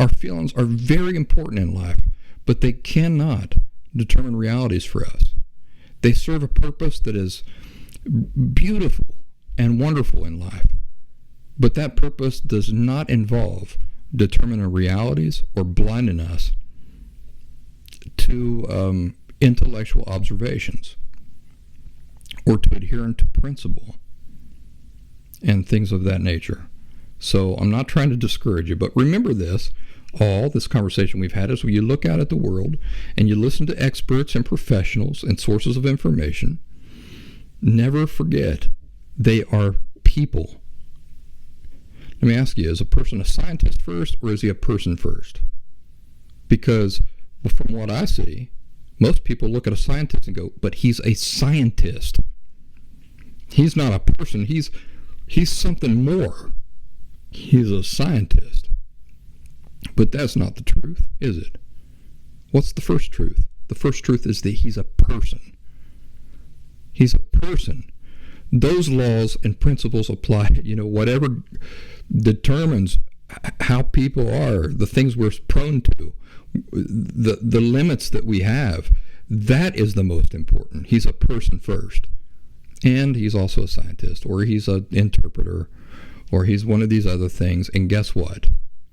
Our feelings are very important in life, but they cannot determine realities for us. They serve a purpose that is beautiful and wonderful in life, but that purpose does not involve determining realities or blinding us to intellectual observations or to adhering to principle and things of that nature. So I'm not trying to discourage you, but remember this conversation we've had is when you look out at the world and you listen to experts and professionals and sources of information, never forget they are people. Let me ask you, is a person a scientist first, or is he a person first? Because from what I see, most people look at a scientist and go, but he's a scientist. He's not a person. He's something more. He's a scientist. But that's not the truth, is it? What's the first truth? The first truth is that he's a person. He's a person. Those laws and principles apply. Whatever determines how people are, the things we're prone to, the limits that we have, that is the most important. He's a person first. And he's also a scientist, or he's an interpreter, or he's one of these other things. And guess what?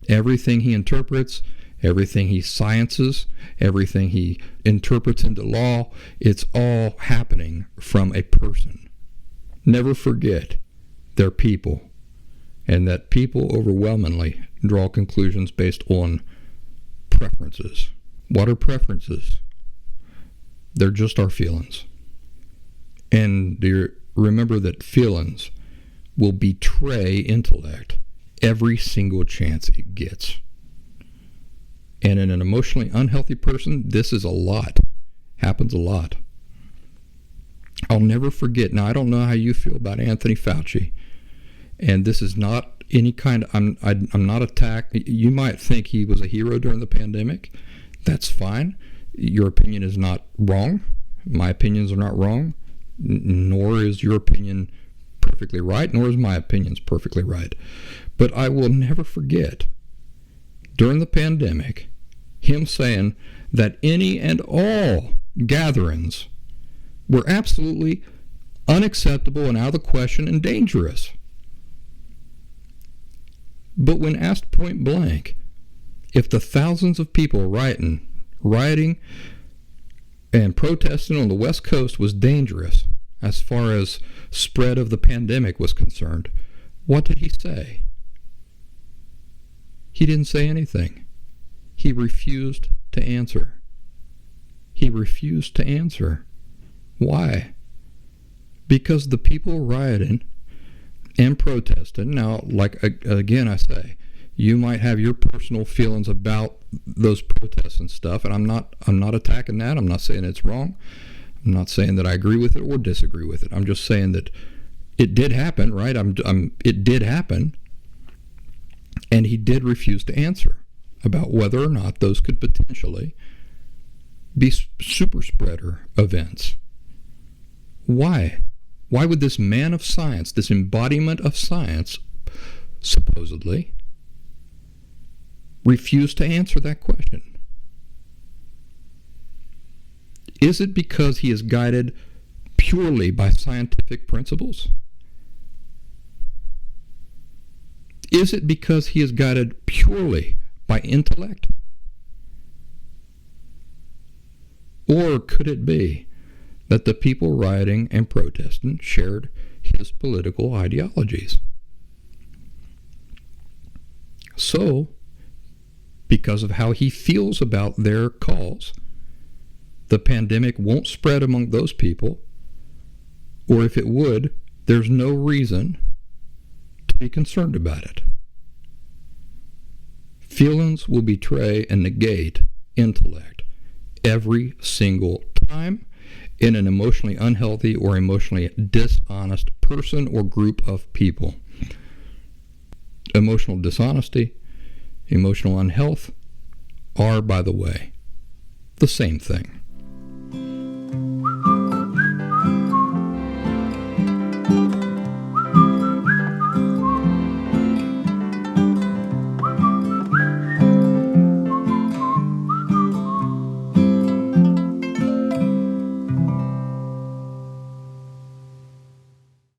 Everything he interprets, everything he sciences, everything he interprets into law, it's all happening from a person. Never forget they're people, and that people overwhelmingly draw conclusions based on preferences. What are preferences? They're just our feelings. And remember that feelings will betray intellect every single chance it gets. And in an emotionally unhealthy person, this is a lot. Happens a lot. I'll never forget. Now, I don't know how you feel about Anthony Fauci, and this is not any kind of, I'm not attacked. You might think he was a hero during the pandemic. That's fine. Your opinion is not wrong. My opinions are not wrong, nor is your opinion perfectly right, nor is my opinions perfectly right. But I will never forget, during the pandemic, him saying that any and all gatherings were absolutely unacceptable and out of the question and dangerous. But when asked point blank if the thousands of people rioting and protesting on the West Coast was dangerous as far as spread of the pandemic was concerned, what did he say? He didn't say anything. He refused to answer. He refused to answer. Why? Because the people rioting and protesting, now, like again I say, you might have your personal feelings about those protests and stuff, and I'm not attacking that. I'm not saying it's wrong. I'm not saying that I agree with it or disagree with it. I'm just saying that it did happen, right? It did happen, and he did refuse to answer about whether or not those could potentially be super spreader events. Why? Why would this man of science, this embodiment of science, supposedly, refuse to answer that question? Is it because he is guided purely by scientific principles? Is it because he is guided purely by intellect? Or could it be that the people rioting and protesting shared his political ideologies? So, because of how he feels about their cause, the pandemic won't spread among those people, or if it would, there's no reason to be concerned about it. Feelings will betray and negate intellect every single time in an emotionally unhealthy or emotionally dishonest person or group of people. Emotional dishonesty, emotional unhealth are, by the way, the same thing.